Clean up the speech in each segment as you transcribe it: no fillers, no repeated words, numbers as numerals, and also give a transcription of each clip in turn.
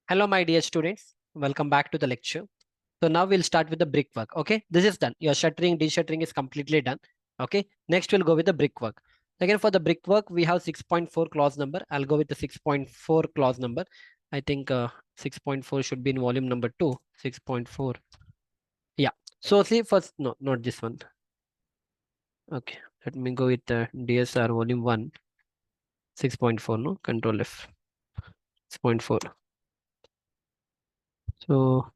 Hello, my dear students. Welcome back to the lecture. So now we'll start with the brickwork. Okay, this is done. Your shuttering, de-shuttering is completely done. Okay, next we'll go with the brickwork. Again, for the brickwork, we have 6.4 clause number. I'll go with the 6.4 clause number. I think 6.4 should be in volume number 2. 6.4. Yeah. So see first, no, not this one. Okay, let me go with the DSR volume 1. 6.4, no, control F. 6.4. So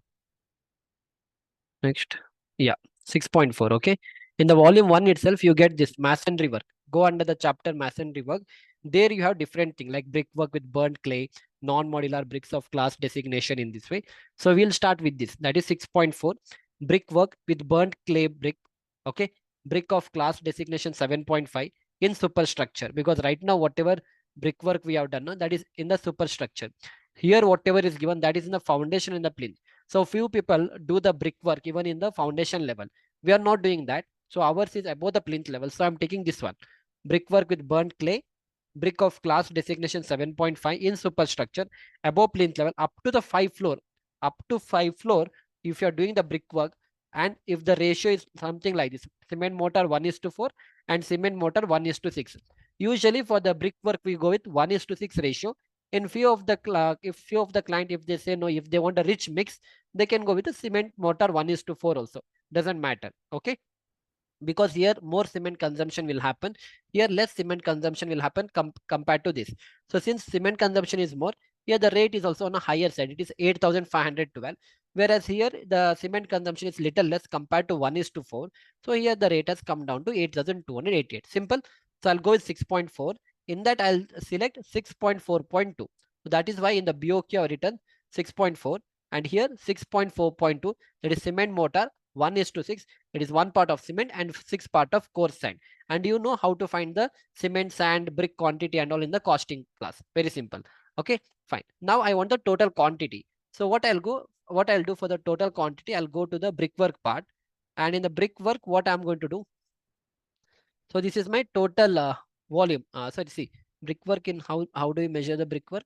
next, yeah, 6.4. Okay. In the volume 1 itself, you get this masonry work. Go under the chapter masonry work. There you have different things like brickwork with burnt clay, non-modular bricks of class designation in this way. So we'll start with this. That is 6.4. Brickwork with burnt clay brick. Okay. Brick of class designation 7.5 in superstructure. Because right now, whatever brickwork we have done, no, that is in the superstructure. Here, whatever is given, that is in the foundation in the plinth. So few people do the brickwork even in the foundation level. We are not doing that. So ours is above the plinth level. So I'm taking this one. Brickwork with burnt clay, brick of class designation 7.5 in superstructure, above plinth level, up to the 5 floor. Up to 5 floor, if you're doing the brickwork, and if the ratio is something like this, cement mortar 1:4 and cement mortar 1:6. Usually for the brickwork, we go with 1:6 ratio. In few of the client, if they say no, if they want a rich mix, they can go with the cement mortar 1:4 also. Doesn't matter. Okay. Because here more cement consumption will happen. Here less cement consumption will happen compared to this. So since cement consumption is more, here the rate is also on a higher side. It is 8,512. Whereas here the cement consumption is little less compared to 1:4. So here the rate has come down to 8,288. Simple. So I'll go with 6.4. In that I'll select 6.4.2. So that is why in the BOQ I written 6.4 and here 6.4.2, that is cement mortar 1:6. It is 1 part of cement and 6 part of coarse sand. And you know how to find the cement, sand, brick quantity and all in the costing class. Very simple. Okay, fine. Now I want the total quantity. So what I'll do for the total quantity, I'll go to the brickwork part. And in the brickwork, what I'm going to do? So this is my total volume. So see, brickwork in how do we measure the brickwork?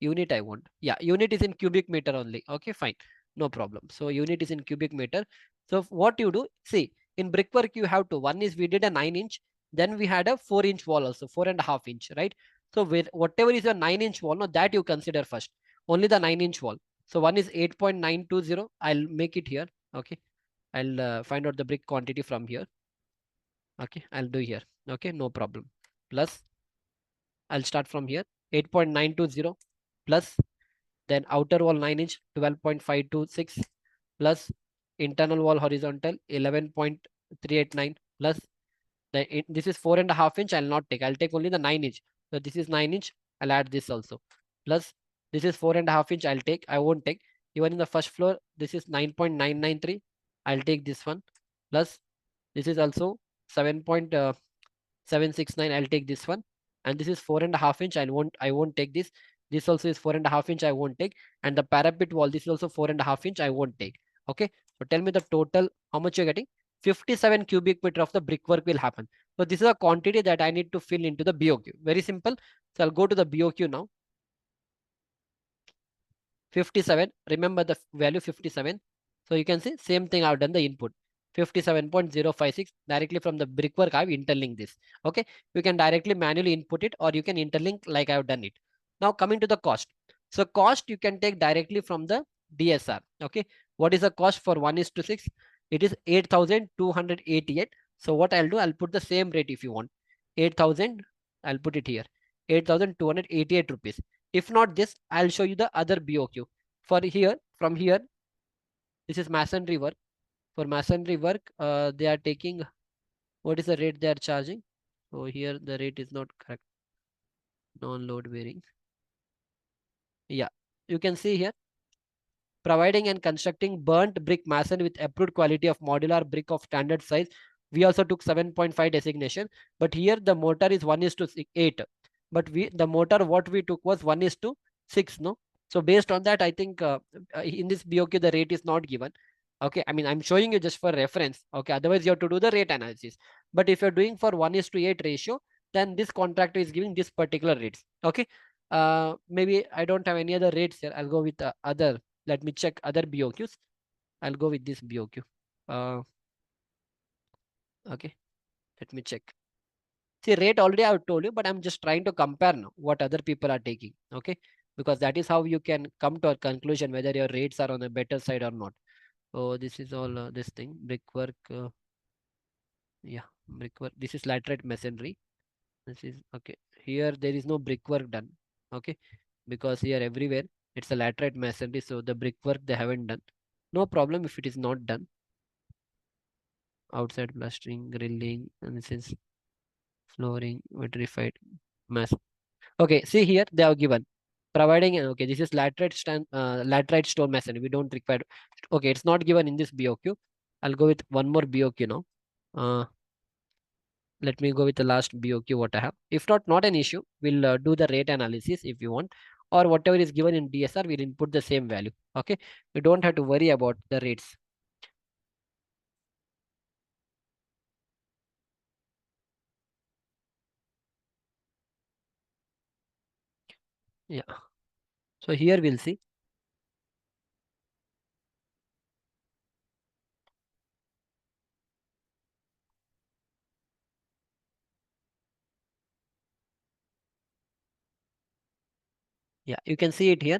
Unit I want. Yeah, unit is in cubic meter only. Okay, fine. No problem. So unit is in cubic meter. So what you do, see, in brickwork you have to, one is we did a 9-inch, then we had a 4-inch wall also, 4.5 inch, right? So with whatever is a 9-inch wall, no, that you consider first. Only the 9-inch wall. So one is 8.920. I'll make it here. Okay. I'll find out the brick quantity from here. Okay, I'll do here. Okay, no problem. Plus, I'll start from here. 8.920 plus, then outer wall 9-inch 12.526 plus internal wall horizontal 11.389 plus this is 4.5 inch. I'll not take. I'll take only the 9-inch. So this is 9-inch. I'll add this also. Plus this is 4.5 inch. I'll take. I won't take. Even in the first floor, this is 9.993. I'll take this one. Plus this is also 7.769. I'll take this one. And this is 4.5 inch. I won't take this. This also is 4.5 inch. I won't take. And the parapet wall, this is also 4.5 inch. I won't take. Okay. So tell me the total, how much you're getting? 57 cubic meter of the brickwork will happen. So this is a quantity that I need to fill into the BOQ. Very simple. So I'll go to the BOQ now. 57. Remember the value 57. So you can see same thing I've done the input. 57.056 directly from the brickwork I've interlinked this. Okay. You can directly manually input it or you can interlink like I've done it. Now coming to the cost. So cost you can take directly from the DSR. Okay. What is the cost for 1:6? It is 8,288. So what I'll do, I'll put the same rate if you want. 8,000. I'll put it here. 8,288 rupees. If not this, I'll show you the other BOQ. For here, from here, this is masonry work. For masonry work, they are taking, what is the rate they are charging? So here the rate is not correct. Non-load bearing. Yeah, you can see here, providing and constructing burnt brick mason with approved quality of modular brick of standard size. We also took 7.5 designation, but here the mortar is 1:8. But the mortar what we took was 1:6. No, so based on that, I think in this BOQ the rate is not given. Okay, I mean I'm showing you just for reference. Okay, otherwise you have to do the rate analysis. But if you're doing for 1:8 ratio, then this contractor is giving this particular rates. Okay, Maybe I don't have any other rates here. I'll go with other. Let me check other BOQs. I'll go with this BOQ. Okay, let me check. See, rate already I've told you, but I'm just trying to compare now what other people are taking. Okay, because that is how you can come to a conclusion whether your rates are on the better side or not. Oh, this is all this thing brickwork. Yeah, brickwork. This is laterite masonry. This is okay. Here there is no brickwork done. Okay, because here everywhere it's a laterite masonry, so the brickwork they haven't done. No problem if it is not done. Outside plastering, grilling, and this is flooring, vitrified mass. Okay, see here they have given providing. Okay, this is laterite stone masonry. We don't require. Okay, it's not given in this BOQ. I'll go with one more BOQ now. Uh, Let me go with the last BOQ what I have. If not an issue. We'll do the rate analysis if you want, or whatever is given in DSR, we'll input the same value. Okay, you don't have to worry about the rates. Yeah. So here we'll see. Yeah, you can see it here.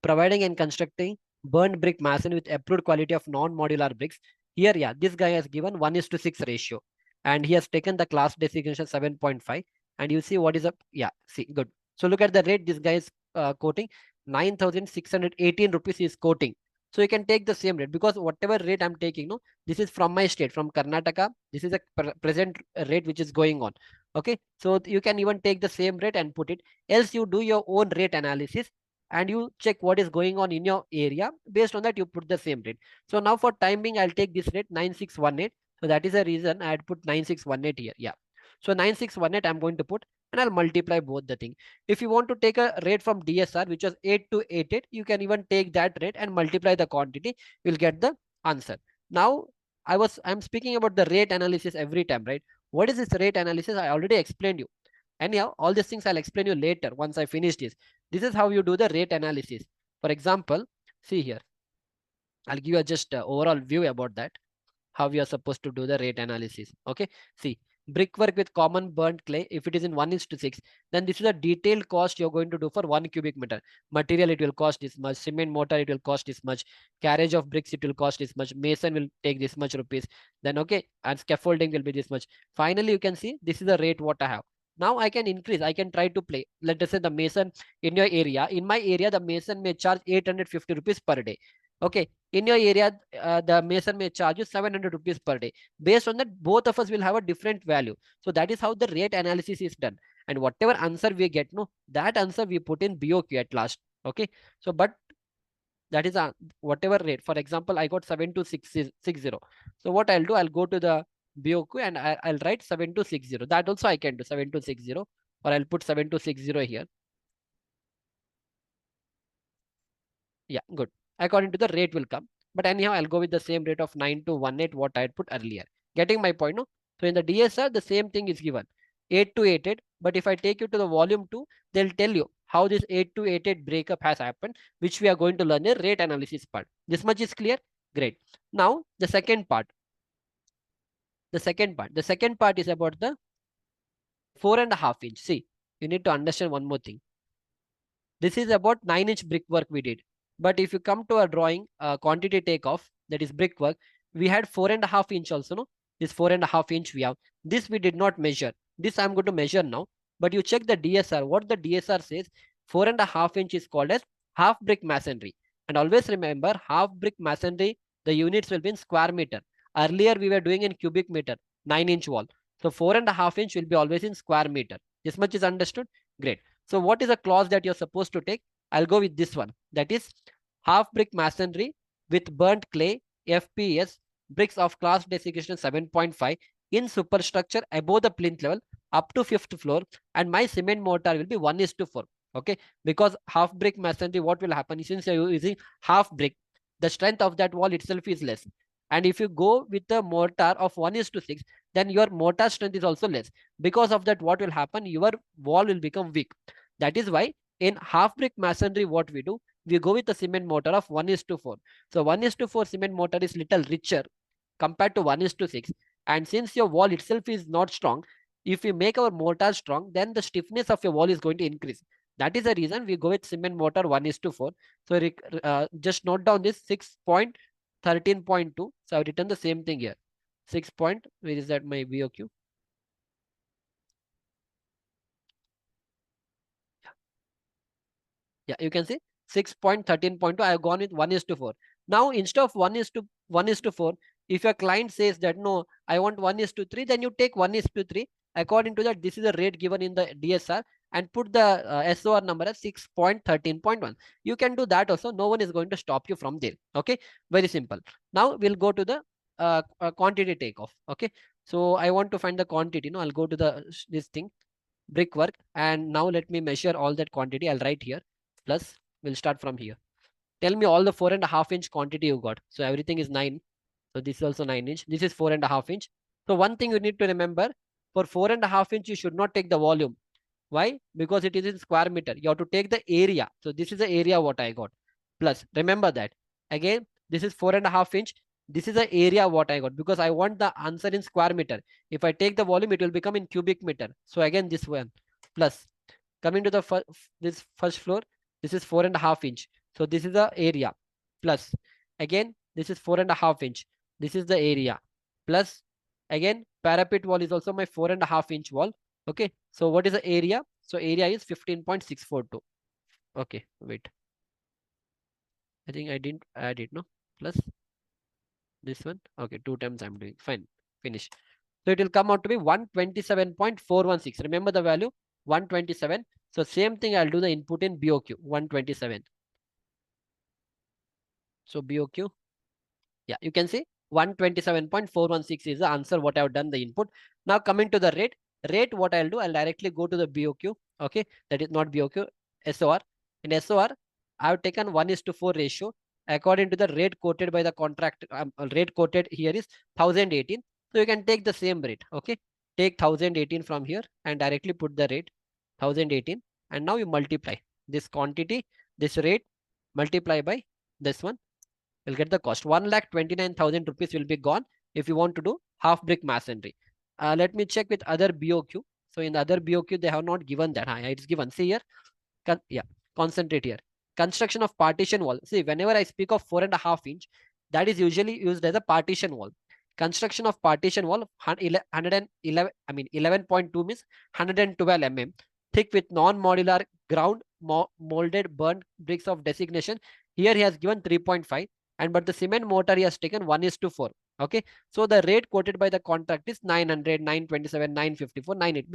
Providing and constructing burned brick mason with approved quality of non-modular bricks. Here, yeah, this guy has given 1:6 ratio, and he has taken the class designation 7.5. And you see what is up. Yeah, see, good. So look at the rate this guy is quoting. 9,618 rupees is quoting. So you can take the same rate, because whatever rate I'm taking, no, this is from my state, from Karnataka. This is a present rate which is going on. Okay, so you can even take the same rate and put it. Else you do your own rate analysis and you check what is going on in your area. Based on that, you put the same rate. So now for time being, I'll take this rate 9618. So that is the reason I had put 9618 here. Yeah. So 9618 I'm going to put, and I'll multiply both the thing. If you want to take a rate from DSR, which was 8288, you can even take that rate and multiply the quantity. You'll get the answer. Now I'm speaking about the rate analysis every time, right? What is this rate analysis? I already explained you. Anyhow, all these things I'll explain you later once I finish this. This is how you do the rate analysis. For example, see here. I'll give you a just overall view about that, how we are supposed to do the rate analysis. Okay, see, brickwork with common burnt clay, if it is in 1:6, then this is a detailed cost you're going to do for 1 cubic meter. Material, it will cost this much. Cement mortar, it will cost this much. Carriage of bricks, it will cost this much. Mason will take this much rupees. Then okay, and scaffolding will be this much. Finally, you can see this is the rate what I have. Now I can increase, I can try to play. Let us say the mason in your area, in my area, the mason may charge 850 rupees per day. Okay, in your area, the mason may charge you 700 rupees per day. Based on that, both of us will have a different value. So that is how the rate analysis is done. And whatever answer we get, no, that answer we put in BOQ at last. Okay, so but that is a whatever rate. For example, I got 7260. So what I'll do, I'll go to the BOQ and I'll write 7260. That also I can do 7260, or I'll put 7260 here. Yeah, good. According to the rate will come. But anyhow, I'll go with the same rate of 9218 what I had put earlier. Getting my point, no? So in the DSR, the same thing is given. 8288. But if I take you to the volume 2, they'll tell you how this 8288 breakup has happened, which we are going to learn in rate analysis part. This much is clear? Great. Now, the second part. The second part. The second part is about the 4.5 inch. See, you need to understand one more thing. This is about 9-inch brickwork we did. But if you come to a drawing, quantity takeoff, that is brickwork, we had 4.5 inch also, no? This 4.5 inch we have. This we did not measure. This I'm going to measure now. But you check the DSR. What the DSR says, 4.5 inch is called as half brick masonry. And always remember, half brick masonry, the units will be in square meter. Earlier we were doing in cubic meter, 9-inch wall. So 4.5 inch will be always in square meter. This much is understood? Great. So what is a clause that you're supposed to take? I'll go with this one. That is half brick masonry with burnt clay, FPS, bricks of class designation 7.5 in superstructure above the plinth level up to 5th floor, and my cement mortar will be 1:4. Okay, because half brick masonry, what will happen since you're using half brick, the strength of that wall itself is less. And if you go with the mortar of 1:6, then your mortar strength is also less. Because of that, what will happen? Your wall will become weak. That is why In half brick masonry, what we do, we go with a cement mortar of 1:4. So 1:4 cement mortar is little richer compared to 1:6. And since your wall itself is not strong, if we make our mortar strong, then the stiffness of your wall is going to increase. That is the reason we go with cement mortar 1:4. So just note down this 6.13.2. So I've written the same thing here. 6 point, where is that my BOQ? Yeah, you can see 6.13.2. I have gone with 1:4. Now, instead of 1:4, if your client says that no, I want 1:3, then you take 1:3. According to that, this is the rate given in the DSR, and put the SOR number as 6.13.1. You can do that also. No one is going to stop you from there. Okay, very simple. Now we'll go to the quantity takeoff. Okay, so I want to find the quantity. No, I'll go to the this thing, brickwork, and now let me measure all that quantity. I'll write here plus, we'll start from here. Tell me all the 4.5 inch quantity you got. So everything is 9. So this is also 9 inch. This is 4.5 inch. So one thing you need to remember, for 4.5 inch, you should not take the volume. Why? Because it is in square meter. You have to take the area. So this is the area what I got. Plus, remember that. Again, this is 4.5 inch. This is the area what I got, because I want the answer in square meter. If I take the volume, it will become in cubic meter. So again, this one. Plus, coming to the this first floor, this is 4.5 inch. So this is the area. Plus, again, this is 4.5 inch. This is the area. Plus, again, parapet wall is also my 4.5 inch wall. Okay, so what is the area? So area is 15.642. Okay, wait, I think I didn't add it, no? Plus this one. Okay, 2 times I'm doing. Fine, finish. So it will come out to be 127.416. Remember the value 127. So same thing, I'll do the input in BOQ 127. So BOQ, yeah, you can see 127.416 is the answer what I've done the input. Now coming to the rate, what I'll do, I'll directly go to the BOQ. Okay, that is not BOQ, SOR. In SOR, I've taken 1:4 ratio according to the rate quoted by the contract. Rate quoted here is 1018. So you can take the same rate. Okay, take 1018 from here and directly put the rate 1018, and now you multiply this quantity, this rate, multiply by this one, you'll get the cost. 1,29,000 rupees will be gone if you want to do half brick masonry. Let me check with other BOQ. So in the other BOQ, they have not given that. It's given. See here. Yeah, concentrate here. Construction of partition wall. See, whenever I speak of 4.5 inch, that is usually used as a partition wall. Construction of partition wall, 111, I mean 11.2 means 112 mm, thick with non-modular ground molded burnt bricks of designation. Here he has given 3.5, and but the cement mortar he has taken 1:4. Okay, so the rate quoted by the contract is 900, 927, 954, 98,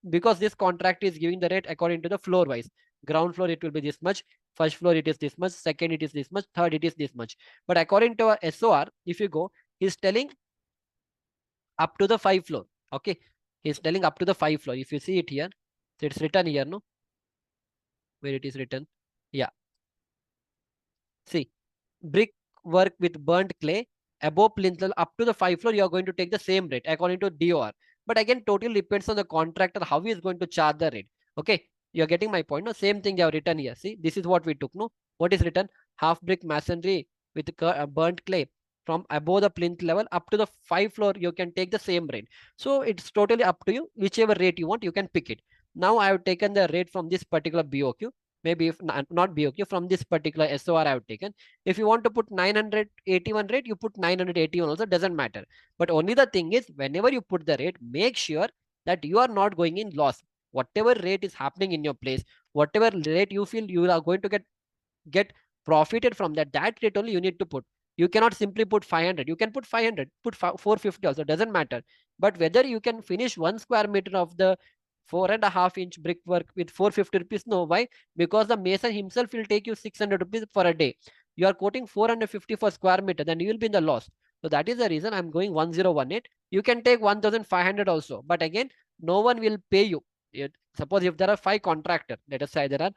because this contract is giving the rate according to the floor wise. Ground floor it will be this much, first floor it is this much, second it is this much, third it is this much. But according to our SOR, if you go, he's telling up to the 5th floor. Okay, he's telling up to the 5th floor. If you see it here, so it's written here, no, where it is written. Yeah, see, brick work with burnt clay above plinth level up to the 5th floor, you are going to take the same rate according to DOR. But again, totally depends on the contractor how he is going to charge the rate. Okay, you are getting my point. No, same thing they have written here. See, this is what we took. No, what is written? Half brick masonry with burnt clay from above the plinth level up to the 5th floor, you can take the same rate. So it's totally up to you. Whichever rate you want, you can pick it. Now I have taken the rate from this particular BOQ. Maybe if not BOQ, from this particular SOR I have taken. If you want to put 981 rate, you put 981 also, doesn't matter. But only the thing is, whenever you put the rate, make sure that you are not going in loss. Whatever rate is happening in your place, whatever rate you feel you are going to get profited from, that rate only you need to put. You cannot simply put 500. You can put 500, put 450 also, doesn't matter. But whether you can finish 1 square meter of the 4.5 inch brickwork with 450 rupees, no. Why? Because the mason himself will take you 600 rupees for a day. You are quoting 450 for square meter, then you will be in the loss. So that is the reason I'm going 1018. You can take 1500 also, but again, no one will pay you. Suppose if there are 5 contractor, let us say there are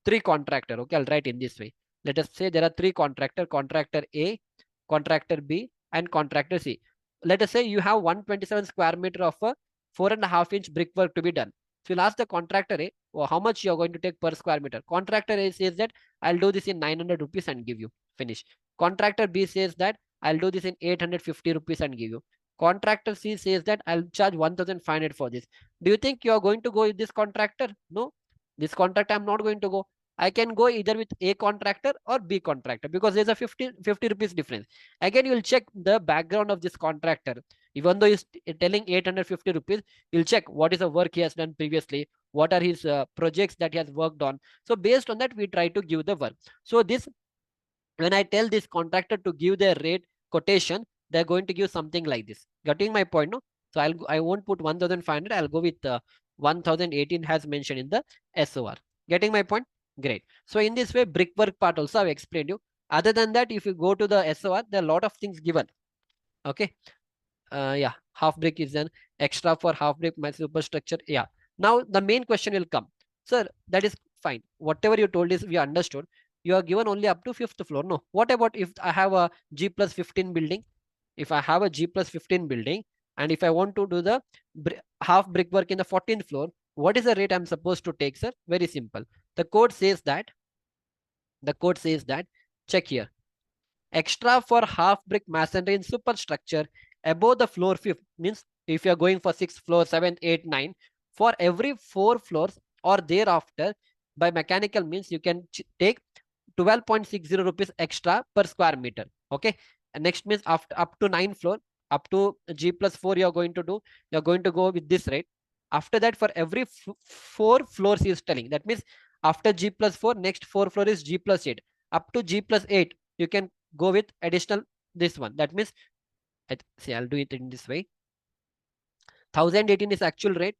3 contractor. Okay, I'll write in this way. Let us say there are 3 contractor, contractor A, contractor B, and contractor C. Let us say you have 127 square meter of a 4.5 inch brickwork to be done. So you'll ask the contractor A, how much you're going to take per square meter. Contractor says that I'll do this in 900 rupees and give you. Finish. Contractor B says that I'll do this in 850 rupees and give you. Contractor C says that I'll charge 1500 for this. Do you think you're going to go with this contractor? No. This contractor I'm not going to go. I can go either with A contractor or B contractor because there's a 50 rupees difference. Again, you'll check the background of this contractor. Even though he's telling 850 rupees, you'll check what is the work he has done previously, what are his projects that he has worked on. So based on that, we try to give the work. So this, when I tell this contractor to give their rate quotation, they're going to give something like this. Getting my point, no? So I won't put 1500. I'll go with 1018 has mentioned in the SOR. Getting my point? Great. So in this way, brickwork part also I've explained you. Other than that, if you go to the SOR, there are a lot of things given. Okay. Yeah, half brick is an extra for half brick my superstructure. Yeah. Now the main question will come, sir. That is fine. Whatever you told is we understood. You are given only up to 5th floor. No. What about if I have a G plus 15 building? If I have a G plus 15 building and if I want to do the half brickwork in the 14th floor, what is the rate I'm supposed to take, sir? Very simple. The code says that. Check here. Extra for half brick masonry in superstructure above the floor 5th means if you are going for 6th floor, 7th, 8th, 9th, for every 4 floors or thereafter by mechanical means you can take 12.60 rupees extra per square meter. Okay. And next means after up to 9th floor, up to G plus 4 you're going to go with this rate. After that, for every 4 floors he is telling. That means after G plus 4, next 4 floor is G plus 8. Up to G plus 8, you can go with additional this one. That means, I'll do it in this way. 1018 is actual rate.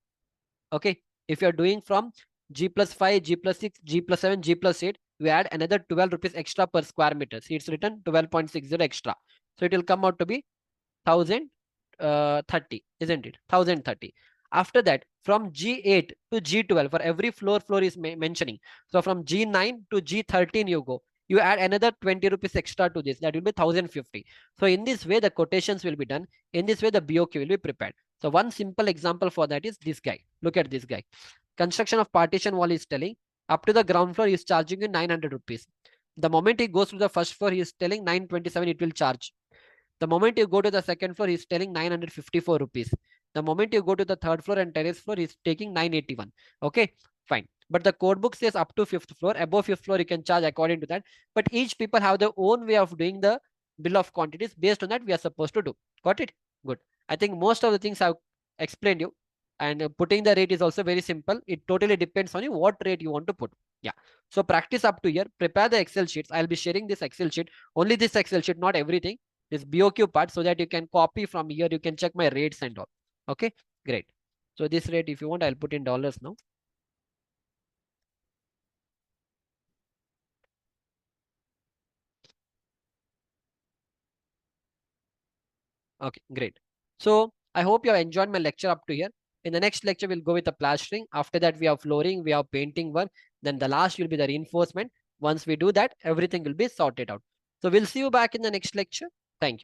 Okay. If you're doing from G plus 5, G plus 6, G plus 7, G plus 8, we add another 12 rupees extra per square meter. See, it's written 12.60 extra. So it will come out to be 1030, isn't it? 1030. After that, from G8 to G12, for every floor is mentioning. So from G9 to G13 you go. You add another 20 rupees extra to this. That will be 1050. So in this way, the quotations will be done. In this way, the BOQ will be prepared. So one simple example for that is this guy. Look at this guy. Construction of partition wall is telling up to the ground floor is charging you 900 rupees. The moment he goes to the first floor, he is telling 927 it will charge. The moment you go to the second floor, he's telling 954 rupees. The moment you go to the third floor and terrace floor, he's taking 981. Okay, fine. But the code book says up to 5th floor. Above 5th floor, you can charge according to that. But each people have their own way of doing the bill of quantities. Based on that, we are supposed to do. Got it? Good. I think most of the things I've explained you. And putting the rate is also very simple. It totally depends on you what rate you want to put. Yeah. So practice up to here. Prepare the Excel sheets. I'll be sharing this Excel sheet. Only this Excel sheet, not everything. This BOQ part, so that you can copy from here. You can check my rates and all. Okay, great. So this rate, if you want, I'll put in dollars now. Okay, great. So I hope you have enjoyed my lecture up to here. In the next lecture, we'll go with the plastering. After that, we have flooring, we have painting work. Then the last will be the reinforcement. Once we do that, everything will be sorted out. So we'll see you back in the next lecture.